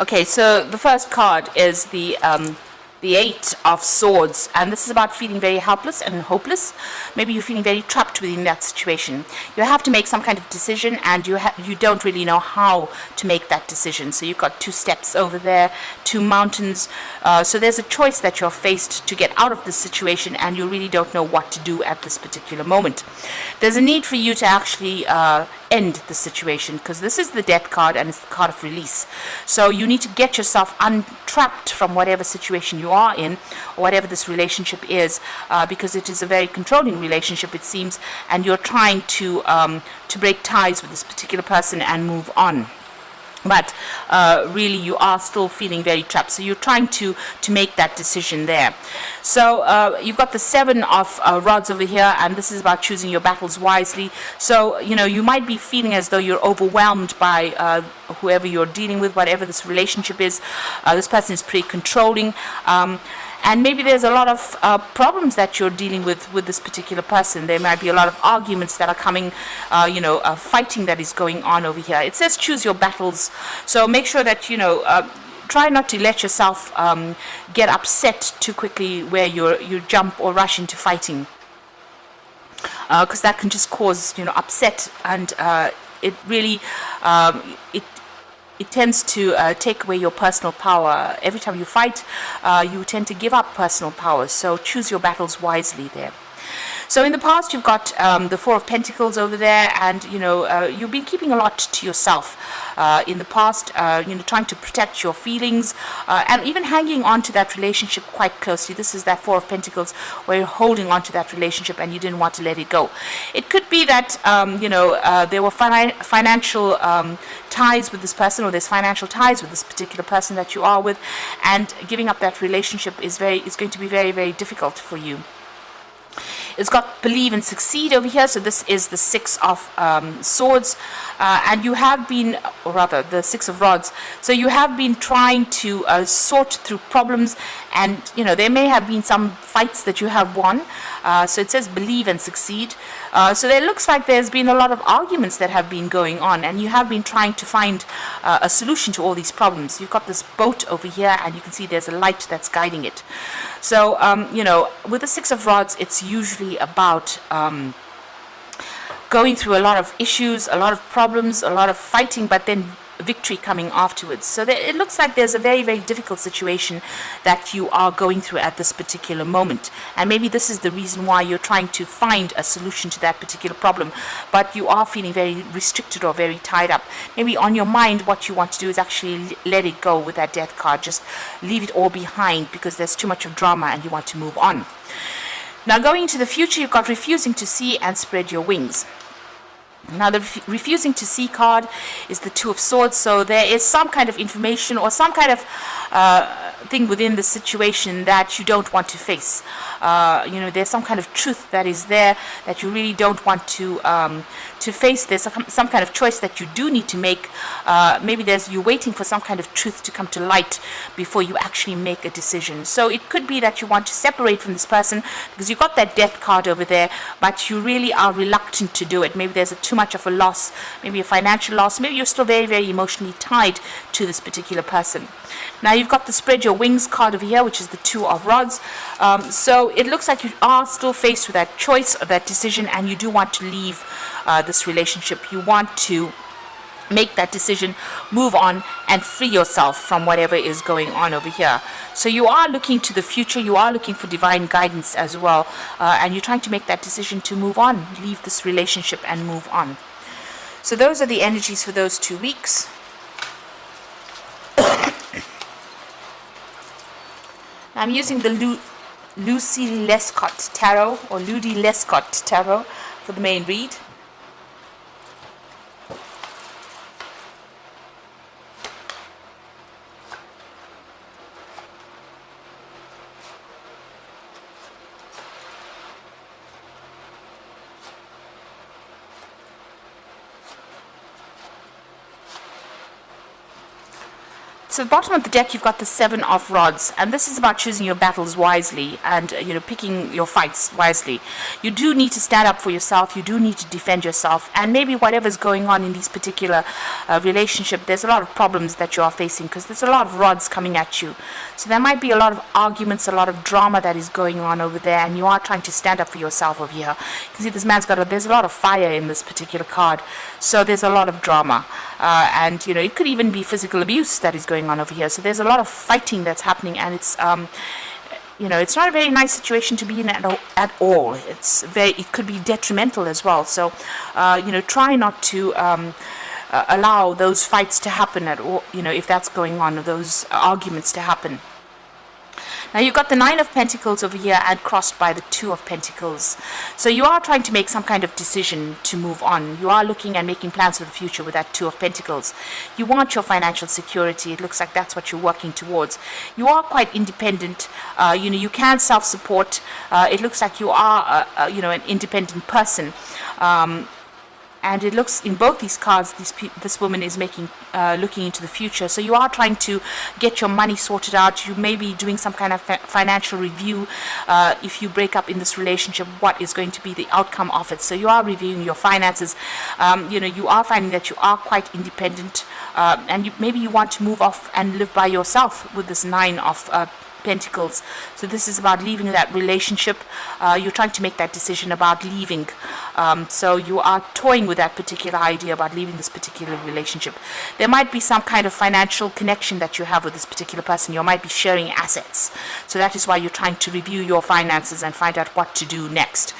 Okay, so the first card is the Eight of Swords, and this is about feeling very helpless and hopeless. Maybe you're feeling very trapped within that situation. You have to make some kind of decision, and you don't really know how to make that decision. So you've got two steps over there, two mountains. So there's a choice that you're faced to get out of this situation, and you really don't know what to do at this particular moment. There's a need for you to actually end the situation, because this is the Death card and it's the card of release. So you need to get yourself untrapped from whatever situation you are in, or whatever this relationship is, because it is a very controlling relationship, it seems, and you're trying to break ties with this particular person and move on. But really you are still feeling very trapped, so you're trying to make that decision there. So you've got the Seven of Rods over here, and this is about choosing your battles wisely. So you might be feeling as though you're overwhelmed by whoever you're dealing with, whatever this relationship is. This person is pretty controlling, and maybe there's a lot of problems that you're dealing with this particular person. There might be a lot of arguments that are coming, fighting that is going on over here. It says choose your battles. So make sure that, try not to let yourself get upset too quickly where you jump or rush into fighting. Because that can just cause, upset, and it really, it tends to take away your personal power. Every time you fight, you tend to give up personal power. So choose your battles wisely there. So in the past, you've got the Four of Pentacles over there, and you've been keeping a lot to yourself in the past. Trying to protect your feelings, and even hanging on to that relationship quite closely. This is that Four of Pentacles, where you're holding on to that relationship and you didn't want to let it go. It could be that there were financial ties with this person, or there's financial ties with this particular person that you are with, and giving up that relationship is going to be very, very difficult for you. It's got Believe and Succeed over here. So this is the Six of Swords, and you have been, or rather the Six of Rods. So you have been trying to sort through problems, and there may have been some fights that you have won. So it says Believe and Succeed. So it looks like there's been a lot of arguments that have been going on, and you have been trying to find a solution to all these problems. You've got this boat over here, and you can see there's a light that's guiding it. So with the Six of Rods, it's usually about going through a lot of issues, a lot of problems, a lot of fighting, but then victory coming afterwards. So it looks like there's a very, very difficult situation that you are going through at this particular moment, and maybe this is the reason why you're trying to find a solution to that particular problem, but you are feeling very restricted or very tied up. Maybe on your mind what you want to do is actually let it go with that Death card. Just leave it all behind, because there's too much of drama and you want to move on. Now going into the future, you've got Refusing to See and Spread Your Wings. Now the Refusing to See card is the Two of Swords. So there is some kind of information or some kind of thing within the situation that you don't want to face. There's some kind of truth that is there that you really don't want to face. There's some kind of choice that you do need to make. Maybe you're waiting for some kind of truth to come to light before you actually make a decision. So it could be that you want to separate from this person because you've got that Death card over there, but you really are reluctant to do it. Maybe there's too much of a loss, maybe a financial loss. Maybe you're still very, very emotionally tied to this particular person. Now you've got the Spread Your Wings card over here, which is the Two of Rods. So it looks like you are still faced with that choice or that decision, and you do want to leave this relationship. You want to make that decision, move on, and free yourself from whatever is going on over here. So you are looking to the future, you are looking for divine guidance as well, and you're trying to make that decision to move on, leave this relationship and move on. So those are the energies for those 2 weeks. I'm using the Lucy Lescott Tarot, or Ludi Lescott Tarot, for the main read. So at the bottom of the deck, you've got the 7 of Rods, and this is about choosing your battles wisely and picking your fights wisely. You do need to stand up for yourself. You do need to defend yourself, and maybe whatever's going on in this particular relationship, there's a lot of problems that you are facing because there's a lot of rods coming at you. So there might be a lot of arguments, a lot of drama that is going on over there, and you are trying to stand up for yourself over here. You can see this man's there's a lot of fire in this particular card, so there's a lot of drama, and it could even be physical abuse that is going on over here. So there's a lot of fighting that's happening, and it's it's not a very nice situation to be in at all. It could be detrimental as well. So try not to allow those fights to happen at all, if that's going on, or those arguments to happen. Now you've got the 9 of Pentacles over here and crossed by the 2 of Pentacles. So you are trying to make some kind of decision to move on. You are looking and making plans for the future with that 2 of Pentacles. You want your financial security. It looks like that's what you're working towards. You are quite independent. You can self-support. It looks like you are, an independent person. And it looks in both these cards, this woman is looking into the future. So you are trying to get your money sorted out. You may be doing some kind of financial review. If you break up in this relationship, what is going to be the outcome of it? So you are reviewing your finances. You are finding that you are quite independent, and maybe you want to move off and live by yourself with this 9 of Pentacles. So this is about leaving that relationship. You're trying to make that decision about leaving. So you are toying with that particular idea about leaving this particular relationship. There might be some kind of financial connection that you have with this particular person. You might be sharing assets. So that is why you're trying to review your finances and find out what to do next.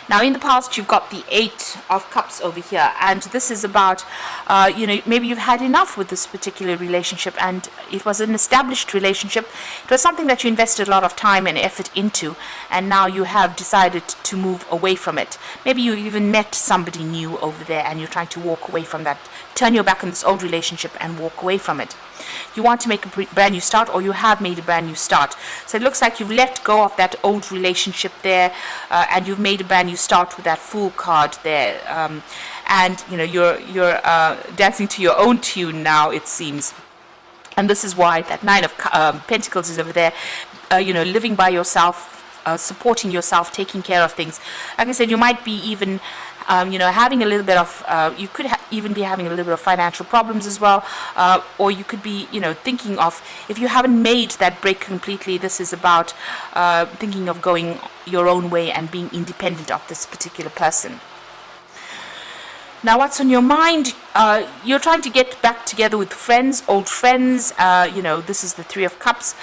Now, in the past, you've got the 8 of Cups over here, and this is about, maybe you've had enough with this particular relationship, and it was an established relationship. It was something that you invested a lot of time and effort into, and now you have decided to move away from it. Maybe you even met somebody new over there, and you're trying to walk away from that. Turn your back on this old relationship and walk away from it. You want to make a brand new start, or you have made a brand new start. So it looks like you've let go of that old relationship there, and you've made a brand new start with that Fool card there. And you're dancing to your own tune now, it seems. And this is why that 9 of Pentacles is over there. Living by yourself, supporting yourself, taking care of things. Like I said, you might be even having a little bit of, you could even be having a little bit of financial problems as well, or you could be, thinking of, if you haven't made that break completely, this is about thinking of going your own way and being independent of this particular person. Now, what's on your mind? You're trying to get back together with friends, old friends. This is the 3 of Cups.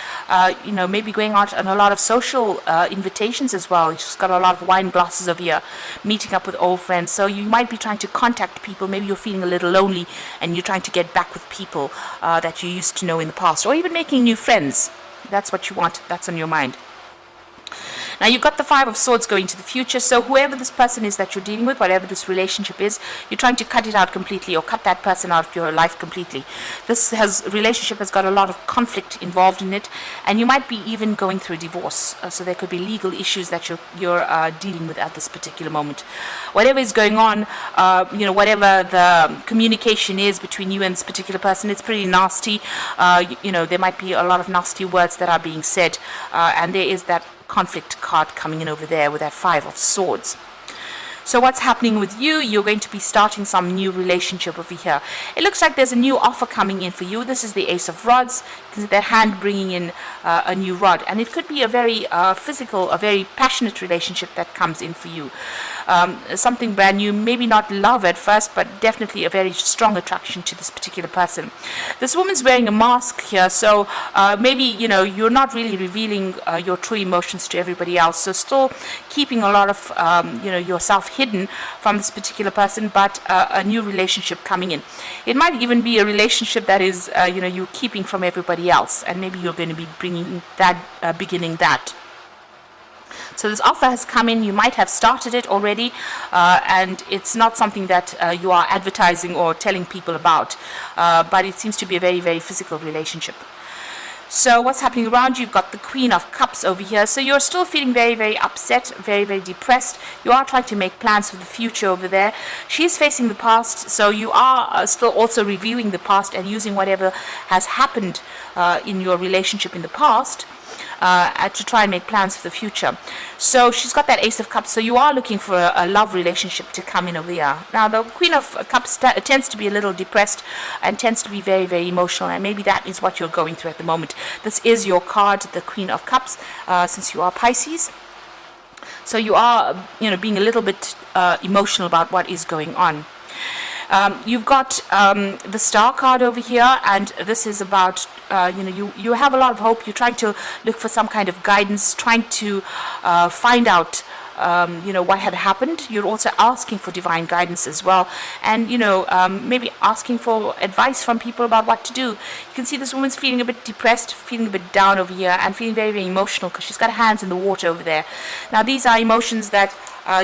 Maybe going out on a lot of social invitations as well. You've just got a lot of wine glasses over here, meeting up with old friends. So you might be trying to contact people. Maybe you're feeling a little lonely, and you're trying to get back with people that you used to know in the past, or even making new friends. That's what you want. That's on your mind. Now, you've got the 5 of Swords going to the future. So whoever this person is that you're dealing with, whatever this relationship is, you're trying to cut it out completely, or cut that person out of your life completely. This relationship has got a lot of conflict involved in it, and you might be even going through a divorce. So there could be legal issues that you're dealing with at this particular moment. Whatever is going on, whatever the communication is between you and this particular person, it's pretty nasty. There might be a lot of nasty words that are being said, and there is that conflict card coming in over there with that 5 of Swords. So what's happening with you? You're going to be starting some new relationship over here. It looks like there's a new offer coming in for you. This is the Ace of Rods. That hand bringing in a new rod. And it could be a very physical, a very passionate relationship that comes in for you. Something brand new, maybe not love at first, but definitely a very strong attraction to this particular person. This woman's wearing a mask here, so maybe, you're not really revealing your true emotions to everybody else. So still keeping a lot of, yourself hidden from this particular person, but a new relationship coming in. It might even be a relationship that is, you keeping from everybody else, and maybe you're going to be bringing that, beginning that. So this offer has come in. You might have started it already, and it's not something that you are advertising or telling people about, but it seems to be a very, very physical relationship. So what's happening around you? You've got the Queen of Cups over here. So you're still feeling very, very upset, very, very depressed. You are trying to make plans for the future over there. She's facing the past, so you are still also reviewing the past and using whatever has happened in your relationship in the past to try and make plans for the future. So she's got that Ace of Cups, so you are looking for a love relationship to come in over here. Now the Queen of Cups tends to be a little depressed and tends to be very, very emotional, and maybe that is what you're going through at the moment. This is your card, the Queen of Cups, since you are Pisces. So you are, being a little bit emotional about what is going on. You've got the Star card over here, and this is about, you have a lot of hope. You're trying to look for some kind of guidance, trying to find out, what had happened. You're also asking for divine guidance as well, and, maybe asking for advice from people about what to do. You can see this woman's feeling a bit depressed, feeling a bit down over here, and feeling very, very emotional because she's got her hands in the water over there. Now, these are emotions that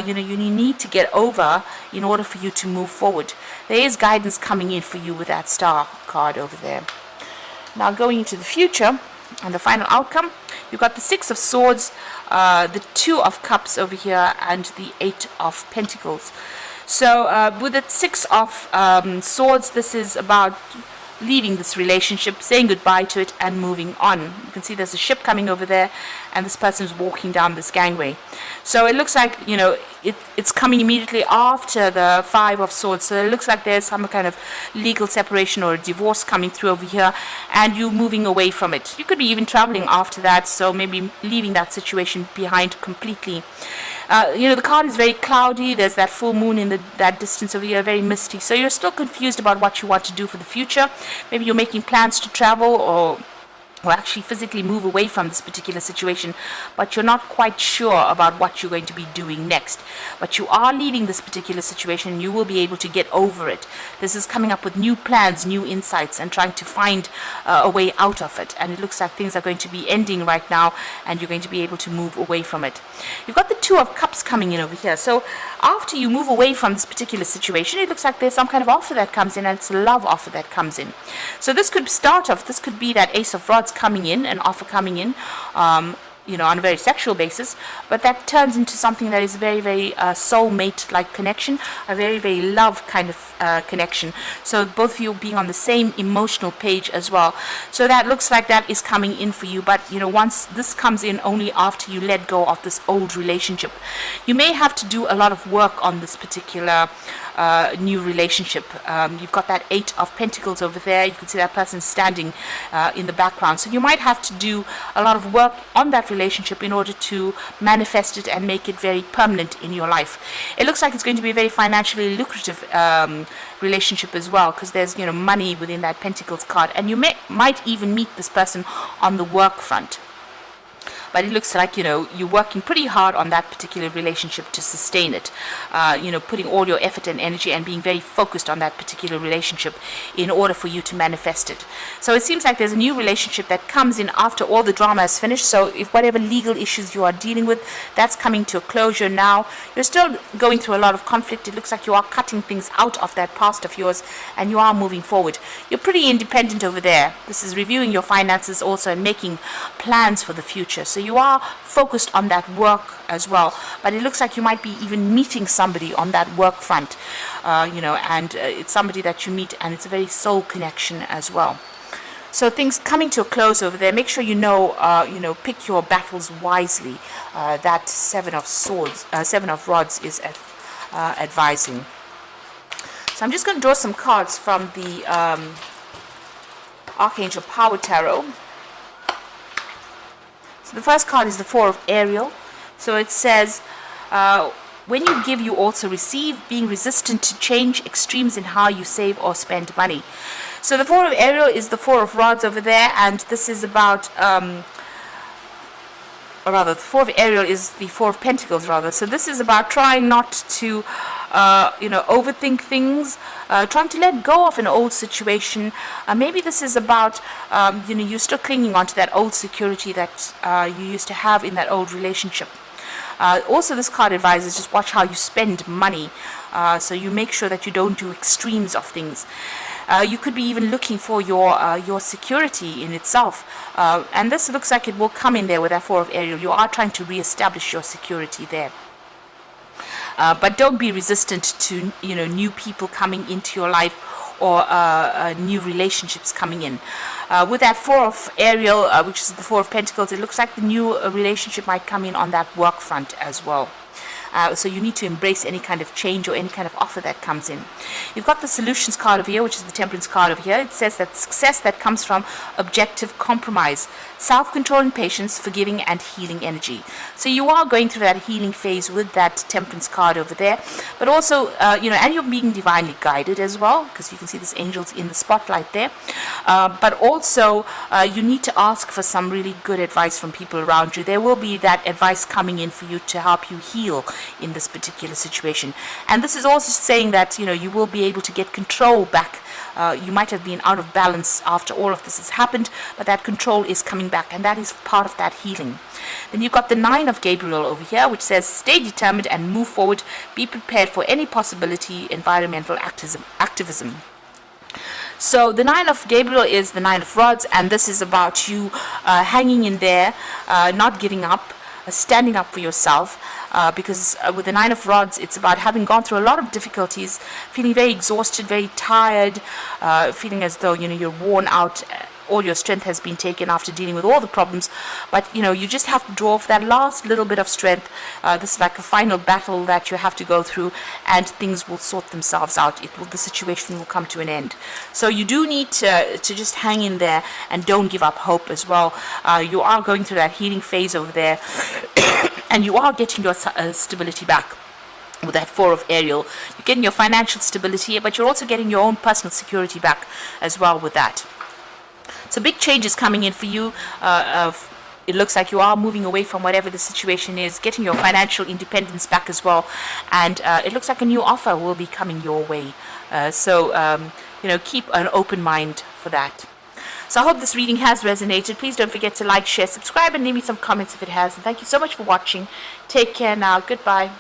you need to get over in order for you to move forward. There is guidance coming in for you with that Star card over there. Now going into the future and the final outcome, you've got the Six of Swords, the Two of Cups over here, and the Eight of Pentacles. So with the Six of Swords, this is about leaving this relationship, saying goodbye to it, and moving on. You can see there's a ship coming over there, and this person's walking down this gangway. So it looks like, it's coming immediately after the Five of Swords. So it looks like there's some kind of legal separation or a divorce coming through over here, and you moving away from it. You could be even traveling after that, so maybe leaving that situation behind completely. The card is very cloudy. There's that full moon in that distance over here, very misty. So you're still confused about what you want to do for the future. Maybe you're making plans to travel or actually physically move away from this particular situation, but you're not quite sure about what you're going to be doing next. But you are leaving this particular situation, and you will be able to get over it. This is coming up with new plans, new insights, and trying to find a way out of it. And it looks like things are going to be ending right now, and you're going to be able to move away from it. You've got the Two of Cups coming in over here. So after you move away from this particular situation, it looks like there's some kind of offer that comes in, and it's a love offer that comes in. So this could start off, this could be that Ace of Rods coming in, an offer coming in, on a very sexual basis, but that turns into something that is very, very soulmate-like connection, a very, very love kind of connection. So both of you being on the same emotional page as well. So that looks like that is coming in for you, but once this comes in, only after you let go of this old relationship. You may have to do a lot of work on this particular new relationship. You've got that Eight of Pentacles over there. You can see that person standing in the background. So you might have to do a lot of work on that relationship in order to manifest it and make it very permanent in your life. It looks like it's going to be a very financially lucrative relationship as well, because there's money within that Pentacles card, and you might even meet this person on the work front. But it looks like, you're working pretty hard on that particular relationship to sustain it. Putting all your effort and energy and being very focused on that particular relationship in order for you to manifest it. So it seems like there's a new relationship that comes in after all the drama is finished. So if whatever legal issues you are dealing with, that's coming to a closure now. You're still going through a lot of conflict. It looks like you are cutting things out of that past of yours, and you are moving forward. You're pretty independent over there. This is reviewing your finances also and making plans for the future. So you are focused on that work as well, but it looks like you might be even meeting somebody on that work front, and it's somebody that you meet, and it's a very soul connection as well. So things coming to a close over there. Make sure pick your battles wisely. That Seven of Rods is advising. So I'm just going to draw some cards from the Archangel Power Tarot. So the first card is the Four of Ariel. So it says, when you give, you also receive, being resistant to change, extremes in how you save or spend money. So the Four of Ariel is the Four of Rods over there, and this is about, the Four of Ariel is the Four of Pentacles, rather. So this is about trying not to, overthink things, trying to let go of an old situation. Maybe this is about, you're still clinging on to that old security that you used to have in that old relationship. Also, this card advises just watch how you spend money, so you make sure that you don't do extremes of things. You could be even looking for your security in itself, and this looks like it will come in there with that Four of Ariel. You are trying to reestablish your security there. But don't be resistant to new people coming into your life, or new relationships coming in. With that Four of Ariel, which is the Four of Pentacles, it looks like the new relationship might come in on that work front as well. So you need to embrace any kind of change or any kind of offer that comes in. You've got the Solutions card over here, which is the Temperance card over here. It says that success that comes from objective compromise, self-control and patience, forgiving and healing energy. So you are going through that healing phase with that Temperance card over there, but also and you're being divinely guided as well, because you can see this angels in the spotlight there. But also you need to ask for some really good advice from people around you. There will be that advice coming in for you to help you heal in this particular situation. And this is also saying that you will be able to get control back. You might have been out of balance after all of this has happened, but that control is coming back, and that is part of that healing. Then you've got the Nine of Gabriel over here, which says stay determined and move forward. Be prepared for any possibility. Environmental activism. So the Nine of Gabriel is the Nine of Rods, and this is about you hanging in there, not giving up, standing up for yourself, because with the Nine of Rods, it's about having gone through a lot of difficulties, feeling very exhausted, very tired, feeling as though you're worn out. All your strength has been taken after dealing with all the problems, but you just have to draw for that last little bit of strength. This is like a final battle that you have to go through, and things will sort themselves out. The situation will come to an end. So you do need to just hang in there and don't give up hope as well. You are going through that healing phase over there, and you are getting your stability back. With that Four of Ariel, you're getting your financial stability, but you're also getting your own personal security back as well with that. So big changes coming in for you. It looks like you are moving away from whatever the situation is, getting your financial independence back as well. And it looks like a new offer will be coming your way. So keep an open mind for that. So I hope this reading has resonated. Please don't forget to like, share, subscribe, and leave me some comments if it has. And thank you so much for watching. Take care now. Goodbye.